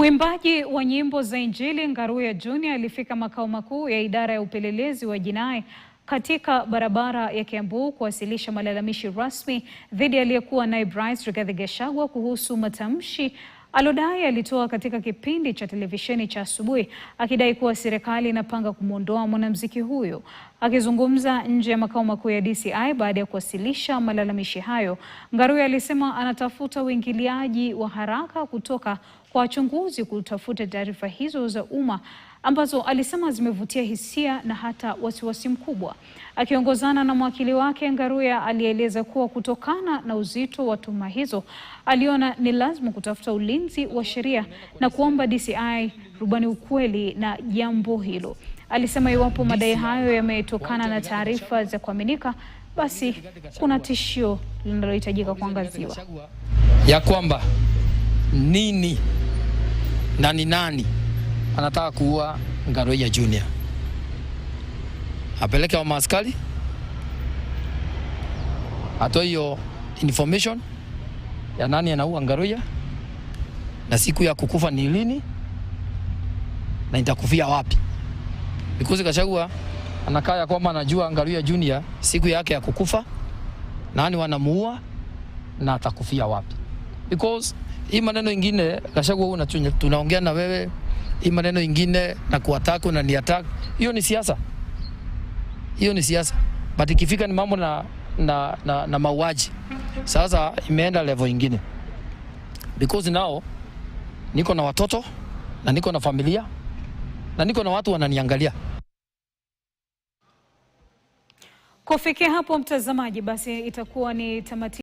Mwimbaji wa nyimbo za Injili Ngaruya Junior alifika makao makuu ya idara ya upelelezi wa jinai katika barabara ya Kiambu kuwasilisha malalamishi rasmi dhidi ya aliyekuwa naibu rais Rigathi Gachagua kuhusu matamshi alodai alitoa katika kipindi cha televisheni cha asubuhi akidai kuwa serikali inapanga kumwondoa mwanamuziki huyo. Akizungumza nje ya makao makuu ya DCI baada ya kuwasilisha malalamishi hayo, Ngaruya alisema anatafuta uingiliaji wa haraka kutoka kwa wachunguzi kutafuta taarifa hizo za umma ambazo alisema zimevutia hisia na hata wasiwasi mkubwa. Akiongozana na mwakili wake, Ngaruya alieleza kuwa kutokana na uzito wa tuhuma hizo, aliona ni lazima kutafuta ulinzi wa sheria na kuomba DCI rubani ukweli na jambo hilo. Alisema iwapo madai hayo yametokana na taarifa za kuaminika, basi kuna tishio linalohitajika kuangaziwa. Ya kwamba nini na ni nani anataka kuua Ngaruya Junior. Apeleke wa maaskari, atoe hiyo information ya nani anaua Ngaruya na siku ya kukufa ni lini na itakufia wapi. Because Gachagua anakaa ya kwamba anajua Ngaruya Junior siku yake ya kukufa, nani wanamuua na atakufia wapi. Because hii maneno ingine Gachagua tunaongea na wewe, hii maneno ingine na kuataka na ni attack, hiyo ni siasa. Hiyo ni siasa. But ikifika ni mambo na mauaji, sasa imeenda level ingine. Because now niko na watoto na niko na familia na niko na watu wananiangalia. Kufikia hapo mtazamaji, basi itakuwa ni tamati